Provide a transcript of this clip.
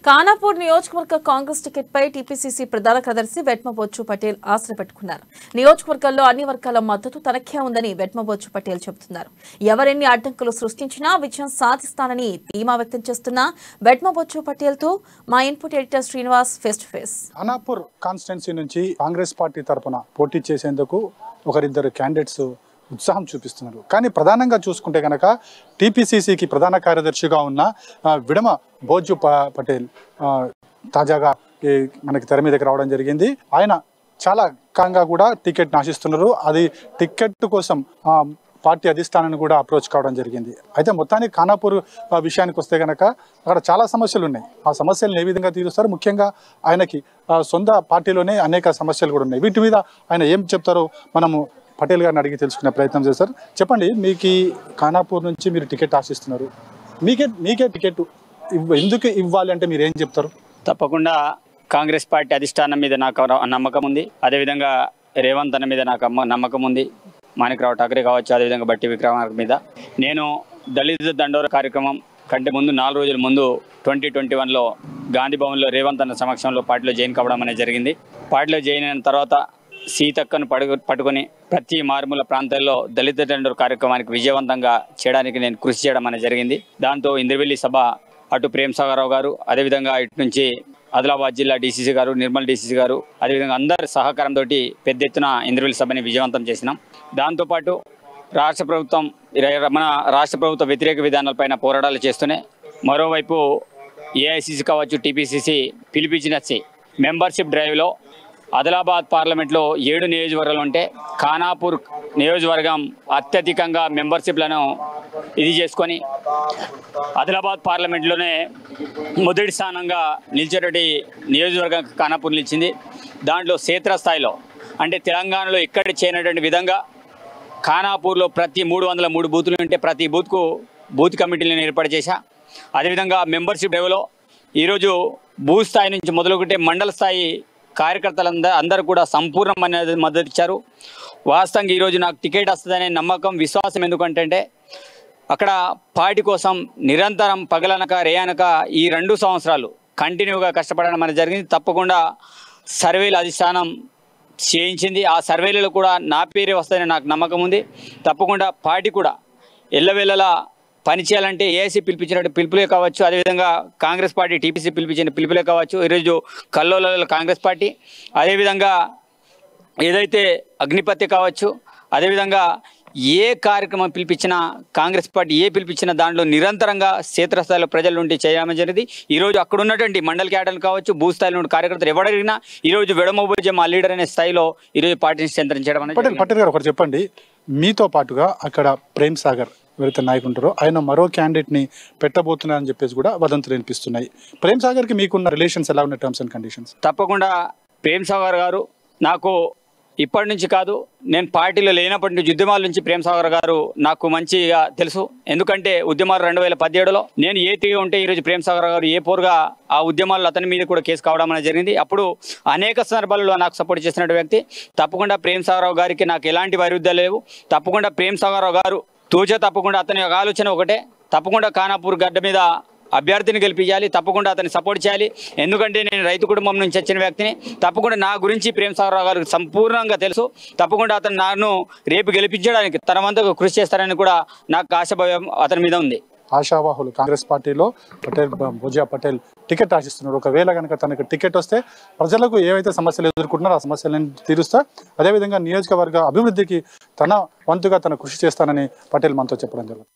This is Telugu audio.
ఖానాపూర్ నియోజకవర్గ కాంగ్రెస్ టికెట్ పై టీపీసీసీ ప్రధాన కార్యదర్శి వెట్మబొచ్చు పటేల్ ఆశలు పెట్టుకున్నారు. నియోజకవర్గంలో అన్ని వర్గాల మద్దతు తనకే ఉందని వెట్మబొచ్చు పటేల్ చెబుతున్నారు. ఎవరెన్ని అడ్డంకులు సృష్టించినా విజయం సాధిస్తానని ధీమా వ్యక్తం చేస్తున్న వెట్మబొచ్చు పటేల్ తో మా input editor Srinivas face to face. Khanapur constituency నుంచి కాంగ్రెస్ పార్టీ తరపున పోటీ చేసేందుకు ఒకరిద్దరు క్యాండిడేట్స్ ఉత్సాహం చూపిస్తున్నారు. కానీ ప్రధానంగా చూసుకుంటే కనుక టీపీసీసీకి ప్రధాన కార్యదర్శిగా ఉన్న విడమ బోజు పటేల్ తాజాగా మనకి తెర మీదకి రావడం జరిగింది. ఆయన చాలా కాంగా కూడా టికెట్ ఆశిస్తున్నారు. అది టికెట్ కోసం పార్టీ అధిష్టానాన్ని కూడా అప్రోచ్ కావడం జరిగింది. అయితే మొత్తానికి ఖానాపూర్ విషయానికి వస్తే కనుక అక్కడ చాలా సమస్యలు ఉన్నాయి. ఆ సమస్యలను ఏ విధంగా తీరుస్తారు, ముఖ్యంగా ఆయనకి సొంత పార్టీలోనే అనేక సమస్యలు కూడా ఉన్నాయి. వీటి మీద ఆయన ఏం చెప్తారో మనము పటేల్ గారిని అడిగి తెలుసుకునే ప్రయత్నం చేస్తారు. చెప్పండి, మీకు ఖానాపూర్ నుంచి మీరు టికెట్ ఆశిస్తున్నారు, మీకే టికెట్ ఎందుకు ఇవ్వాలి అంటే మీరు ఏం చెప్తారు? తప్పకుండా కాంగ్రెస్ పార్టీ అధిష్టానం మీద నాకు నమ్మకం ఉంది. అదేవిధంగా రేవంత్ అన్న మీద నాకు నమ్మకం ఉంది. మాణిక్రావు ఠాకరే కావచ్చు, అదేవిధంగా బట్టి విక్రమార్క మీద. నేను దళిత దండోర కార్యక్రమం కంటే ముందు 4 రోజుల ముందు 2021లో గాంధీ భవన్లో రేవంత్ అన్న సమక్షంలో పార్టీలో జాయిన్ కావడం అనేది జరిగింది. పార్టీలో జాయిన్ అయిన తర్వాత సీతక్కను పట్టుకొని ప్రతి మారుమూల ప్రాంతాల్లో దళిత దండోర కార్యక్రమానికి విజయవంతంగా చేయడానికి నేను కృషి చేయడం అనేది జరిగింది. దాంతో ఇంద్రవెల్లి సభ అటు ప్రేమ్ సాగర్ రావు గారు, అదేవిధంగా ఇటు నుంచి ఆదిలాబాద్ జిల్లా డీసీసీ గారు, నిర్మల్ డీసీసీ గారు, అదేవిధంగా అందరి సహకారంతో పెద్ద ఎత్తున ఇంద్రవెల్లి సభని విజయవంతం చేసినాం. దాంతోపాటు మన రాష్ట్ర ప్రభుత్వ వ్యతిరేక విధానాలపైన పోరాటాలు చేస్తూనే మరోవైపు ఏఐసీసీ కావచ్చు, టీపీసీసీ పిలిపించిన మెంబర్షిప్ డ్రైవ్లో ఆదిలాబాద్ పార్లమెంట్లో 7 నియోజకవర్గాలు ఉంటే ఖానాపూర్ నియోజకవర్గం అత్యధికంగా మెంబర్షిప్లను ఇది చేసుకొని ఆదిలాబాద్ పార్లమెంట్లోనే మొదటి స్థానంగా నిలిచేటటువంటి నియోజకవర్గం ఖానాపూర్ నిలిచింది. దాంట్లో క్షేత్రస్థాయిలో అంటే తెలంగాణలో ఎక్కడ చేయనటువంటి విధంగా ఖానాపూర్లో ప్రతి 303 బూతులు ఉంటే ప్రతి బూత్కు బూత్ కమిటీలను ఏర్పాటు చేశా. అదేవిధంగా మెంబర్షిప్ డ్రైవ్లో ఈరోజు బూత్ స్థాయి నుంచి మొదలుకుంటే మండల స్థాయి కార్యకర్తలందరూ కూడా సంపూర్ణమైన మద్దతు ఇచ్చారు. వాస్తవంగా ఈరోజు నాకు టికెట్ వస్తుందనే నమ్మకం, విశ్వాసం ఎందుకంటే అక్కడ పార్టీ కోసం నిరంతరం పగలనక రేయనక ఈ 2 సంవత్సరాలు కంటిన్యూగా కష్టపడడం అనేది జరిగింది. తప్పకుండా సర్వేల అధిష్టానం చేయించింది. ఆ సర్వేలలో కూడా నా పేరే వస్తుందని నాకు నమ్మకం ఉంది. తప్పకుండా పార్టీ కూడా ఎల్లవేళలా పనిచేయాలంటే ఏఐసీ పిలిపించినట్టు పిలుపులే కావచ్చు, అదేవిధంగా కాంగ్రెస్ పార్టీ టీపీసీ పిలిపించిన పిలుపులే కావచ్చు. ఈరోజు కల్లోలలో కాంగ్రెస్ పార్టీ, అదేవిధంగా ఏదైతే అగ్నిపత్తి కావచ్చు, అదేవిధంగా ఏ కార్యక్రమం పిలిపించినా కాంగ్రెస్ పార్టీ పిలిపించినా దాంట్లో నిరంతరంగా క్షేత్రస్థాయిలో ప్రజల నుండి చేయడం జరిగింది. ఈరోజు అక్కడ ఉన్నటువంటి మండల క్యాడర్లు కావచ్చు, భూ స్థాయిలో నుండి కార్యకర్తలు ఎవడరిగినా ఈరోజు విడమోబోజే మా లీడర్ అనే స్థాయిలో ఈరోజు పార్టీని స్ట్రెంథెన్ అనేది. పటేల్ గారు ఒకటి చెప్పండి, మీతో పాటుగా అక్కడ ప్రేమ్ సాగర్ ఎవరైతే నాయకులు ఉంటారో ఆయన మరో క్యాండిడేట్ని పెట్టబోతున్నారని చెప్పేసి కూడా వదంతులు వినిపిస్తున్నాయి. ప్రేమ్ సాగర్కి మీకున్న రిలేషన్స్ ఎలా ఉన్నాయి, టర్మ్స్ అండ్ కండిషన్స్? తప్పకుండా ప్రేమ్ సాగర్ గారు నాకు ఇప్పటి నుంచి కాదు, నేను పార్టీలో లేనప్పటి నుంచి ఉద్యమాల నుంచి ప్రేమ్ సాగర్ గారు నాకు మంచిగా తెలుసు. ఎందుకంటే ఉద్యమాలు 2017లో నేను తీగా ఉంటే ఈరోజు ప్రేమ్ సాగర్ గారు పోరుగా ఆ ఉద్యమాల్లో అతని మీద కూడా కేసు కావడం అనేది జరిగింది. అప్పుడు అనేక సందర్భాల్లో నాకు సపోర్ట్ చేసిన వ్యక్తి. తప్పకుండా ప్రేమ్ సాగర్ గారికి నాకు ఎలాంటి వైరుధ్యాలు లేవు. తప్పకుండా ప్రేమ్ సాగర్ గారు తప్పకుండా అతని ఆలోచన ఒకటే, తప్పకుండా ఖానాపూర్ గడ్డ మీద అభ్యర్థిని గెలిపించాలి, తప్పకుండా అతన్ని సపోర్ట్ చేయాలి. ఎందుకంటే నేను రైతు కుటుంబం నుంచి వచ్చిన వ్యక్తిని. తప్పకుండా నా గురించి ప్రేమ్ సాగర్ రావు గారికి సంపూర్ణంగా తెలుసు. తప్పకుండా అతను నన్ను రేపు గెలిపించడానికి తన వంతుగా కృషి చేస్తారని కూడా నాకు ఆశాభావం అతని మీద ఉంది. ఆశావాహులు కాంగ్రెస్ పార్టీలో బోజా పటేల్ టికెట్ ఆశిస్తున్నారు. ఒకవేళ కనుక తనకు టికెట్ వస్తే ప్రజలకు ఏవైతే సమస్యలు ఎదుర్కొంటున్నారో ఆ సమస్యలను తీరుస్తా, అదేవిధంగా నియోజకవర్గ అభివృద్ధికి తన వంతుగా తన కృషి చేస్తానని పటేల్ మనతో చెప్పడం జరుగుతుంది.